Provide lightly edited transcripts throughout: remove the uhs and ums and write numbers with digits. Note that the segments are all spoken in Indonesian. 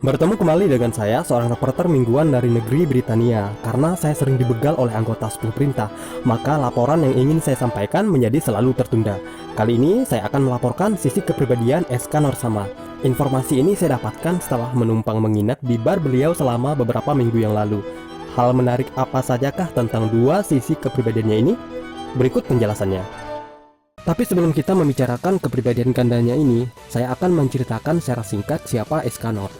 Bertemu kembali dengan saya, seorang reporter mingguan dari negeri Britania. Karena saya sering dibegal oleh anggota 10 perintah, maka laporan yang ingin saya sampaikan menjadi selalu tertunda. Kali ini saya akan melaporkan sisi kepribadian Escanor Sama. Informasi ini saya dapatkan setelah menumpang menginap di bar beliau selama beberapa minggu yang lalu. Hal menarik apa sajakah tentang dua sisi kepribadiannya ini? Berikut penjelasannya. Tapi sebelum kita membicarakan kepribadian gandanya ini, saya akan menceritakan secara singkat siapa Escanor.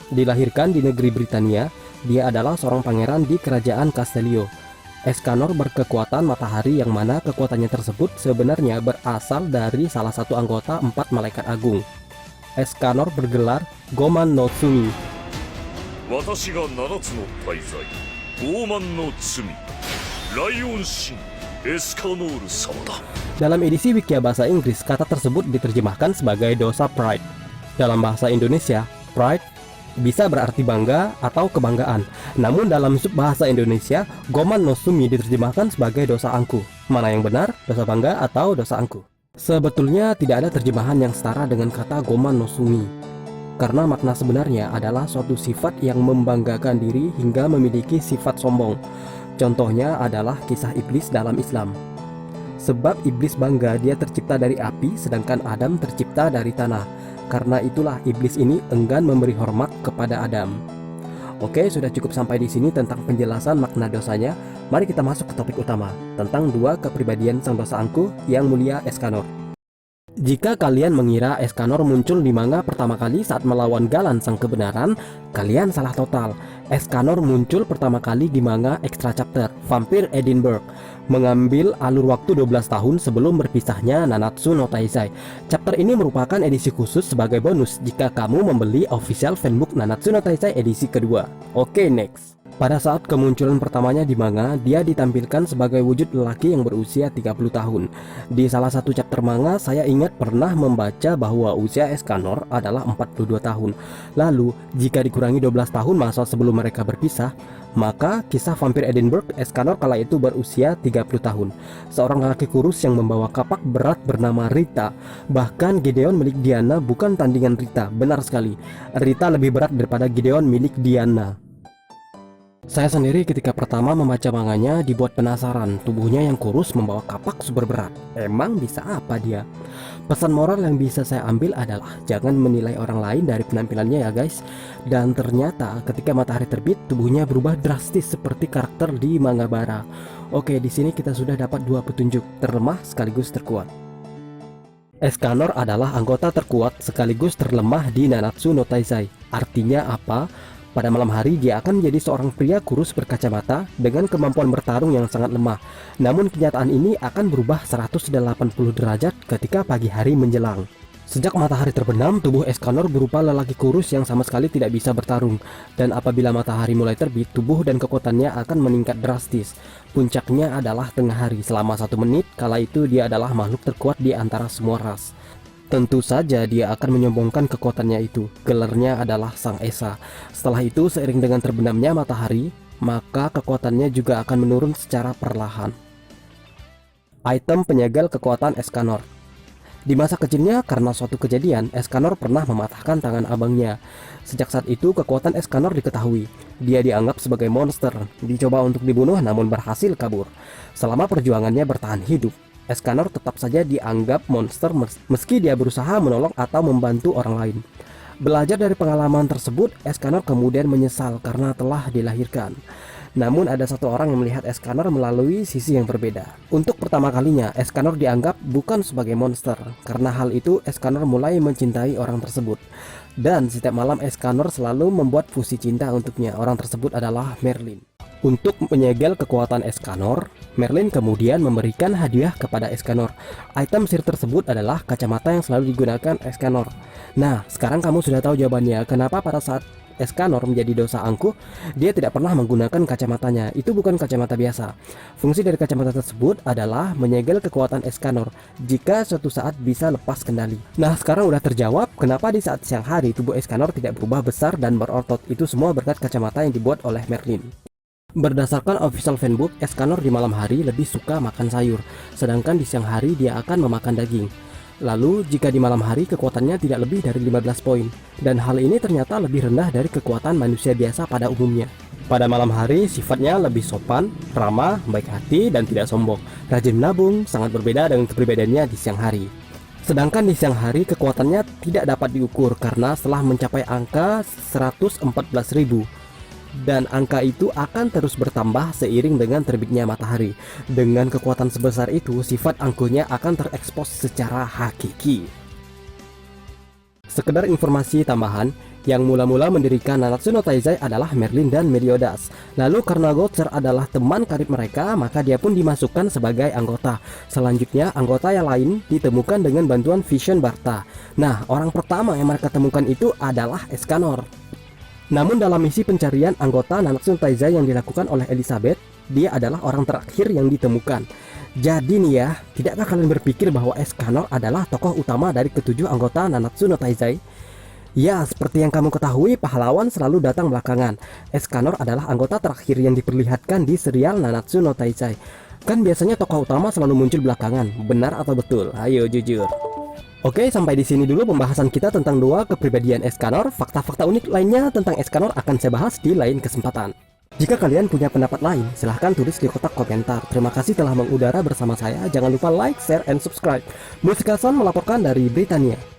Dilahirkan di negeri Britania, dia adalah seorang pangeran di kerajaan Castellio. Escanor berkekuatan matahari yang mana kekuatannya tersebut sebenarnya berasal dari salah satu anggota 4 malaikat agung. Escanor bergelar Goman no Tsumi. Dalam edisi Wikia bahasa Inggris, kata tersebut diterjemahkan sebagai dosa pride. Dalam bahasa Indonesia, pride bisa berarti bangga atau kebanggaan. Namun dalam subbahasa Indonesia, Goman no Tsumi diterjemahkan sebagai dosa angku. Mana yang benar, dosa bangga atau dosa angku? Sebetulnya tidak ada terjemahan yang setara dengan kata Goman no Tsumi, karena makna sebenarnya adalah suatu sifat yang membanggakan diri hingga memiliki sifat sombong. Contohnya adalah kisah iblis dalam Islam. Sebab iblis bangga dia tercipta dari api, sedangkan Adam tercipta dari tanah. Karena itulah iblis ini enggan memberi hormat kepada Adam. Oke, sudah cukup sampai di sini tentang penjelasan makna dosanya. Mari kita masuk ke topik utama, tentang dua kepribadian sang dosa angkuh yang mulia Escanor. Jika kalian mengira Escanor muncul di manga pertama kali saat melawan Galan sang kebenaran, kalian salah total. Escanor muncul pertama kali di manga Extra Chapter Vampire Edinburgh, mengambil alur waktu 12 tahun sebelum berpisahnya Nanatsu no Taizai. Chapter ini merupakan edisi khusus sebagai bonus jika kamu membeli official fanbook Nanatsu no Taizai edisi kedua. Oke, next. Pada saat kemunculan pertamanya di manga, dia ditampilkan sebagai wujud lelaki yang berusia 30 tahun. Di salah satu chapter manga, saya ingat pernah membaca bahwa usia Escanor adalah 42 tahun. Lalu, jika dikurangi 12 tahun masa sebelum mereka berpisah, maka kisah Vampire Edinburgh, Escanor kala itu berusia 30 tahun. Seorang lelaki kurus yang membawa kapak berat bernama Rita. Bahkan Gideon milik Diana bukan tandingan Rita, benar sekali. Rita lebih berat daripada Gideon milik Diana. Saya sendiri ketika pertama membaca manganya dibuat penasaran, tubuhnya yang kurus membawa kapak super berat. Emang bisa apa dia? Pesan moral yang bisa saya ambil adalah jangan menilai orang lain dari penampilannya ya guys. Dan ternyata ketika matahari terbit, tubuhnya berubah drastis seperti karakter di manga bara. Oke, di sini kita sudah dapat dua petunjuk, terlemah sekaligus terkuat. Escanor adalah anggota terkuat sekaligus terlemah di Nanatsu no Taizai. Artinya apa? Pada malam hari dia akan menjadi seorang pria kurus berkacamata dengan kemampuan bertarung yang sangat lemah. Namun kenyataan ini akan berubah 180 derajat ketika pagi hari menjelang. Sejak matahari terbenam, tubuh Escanor berupa lelaki kurus yang sama sekali tidak bisa bertarung. Dan apabila matahari mulai terbit, tubuh dan kekuatannya akan meningkat drastis. Puncaknya adalah tengah hari selama 1 menit, kala itu dia adalah makhluk terkuat di antara semua ras. Tentu saja dia akan menyombongkan kekuatannya itu. Gelarnya adalah Sang Esa. Setelah itu seiring dengan terbenamnya matahari, maka kekuatannya juga akan menurun secara perlahan. Item penyegel kekuatan Escanor. Di masa kecilnya karena suatu kejadian, Escanor pernah mematahkan tangan abangnya. Sejak saat itu kekuatan Escanor diketahui. Dia dianggap sebagai monster, dicoba untuk dibunuh namun berhasil kabur. Selama perjuangannya bertahan hidup, Escanor tetap saja dianggap monster meski dia berusaha menolong atau membantu orang lain. Belajar dari pengalaman tersebut, Escanor kemudian menyesal karena telah dilahirkan. Namun ada satu orang yang melihat Escanor melalui sisi yang berbeda. Untuk pertama kalinya, Escanor dianggap bukan sebagai monster. Karena hal itu, Escanor mulai mencintai orang tersebut. Dan setiap malam Escanor selalu membuat puisi cinta untuknya. Orang tersebut adalah Merlin. Untuk menyegel kekuatan Escanor, Merlin kemudian memberikan hadiah kepada Escanor. Item sihir tersebut adalah kacamata yang selalu digunakan Escanor. Nah, sekarang kamu sudah tahu jawabannya kenapa pada saat Escanor menjadi dosa angkuh, dia tidak pernah menggunakan kacamatanya. Itu bukan kacamata biasa. Fungsi dari kacamata tersebut adalah menyegel kekuatan Escanor jika suatu saat bisa lepas kendali. Nah, sekarang udah terjawab kenapa di saat siang hari tubuh Escanor tidak berubah besar dan berotot. Itu semua berkat kacamata yang dibuat oleh Merlin. Berdasarkan official fanbook, Escanor di malam hari lebih suka makan sayur, sedangkan di siang hari dia akan memakan daging. Lalu, jika di malam hari kekuatannya tidak lebih dari 15 poin, dan hal ini ternyata lebih rendah dari kekuatan manusia biasa pada umumnya. Pada malam hari, sifatnya lebih sopan, ramah, baik hati, dan tidak sombong. Rajin menabung, sangat berbeda dengan kepribadiannya di siang hari. Sedangkan di siang hari, kekuatannya tidak dapat diukur karena setelah mencapai angka 114.000. Dan angka itu akan terus bertambah seiring dengan terbitnya matahari. Dengan kekuatan sebesar itu, sifat angkuhnya akan terekspos secara hakiki. Sekedar informasi tambahan, yang mula-mula mendirikan Nanatsu no Taizai adalah Merlin dan Meliodas. Lalu karena Gotzer adalah teman karib mereka, maka dia pun dimasukkan sebagai anggota. Selanjutnya, anggota yang lain ditemukan dengan bantuan Vision Barta. Nah, orang pertama yang mereka temukan itu adalah Escanor. Namun dalam misi pencarian anggota Nanatsu no Taizai yang dilakukan oleh Elizabeth, dia adalah orang terakhir yang ditemukan. Jadi nih ya, tidakkah kalian berpikir bahwa Escanor adalah tokoh utama dari ketujuh anggota Nanatsu no Taizai? Ya, seperti yang kamu ketahui, pahlawan selalu datang belakangan. Escanor adalah anggota terakhir yang diperlihatkan di serial Nanatsu no Taizai. Kan biasanya tokoh utama selalu muncul belakangan, benar atau betul? Ayo jujur. Oke, sampai di sini dulu pembahasan kita tentang dua kepribadian Escanor. Fakta-fakta unik lainnya tentang Escanor akan saya bahas di lain kesempatan. Jika kalian punya pendapat lain, silahkan tulis di kotak komentar. Terima kasih telah mengudara bersama saya. Jangan lupa like, share, and subscribe. Musikason melaporkan dari Britania.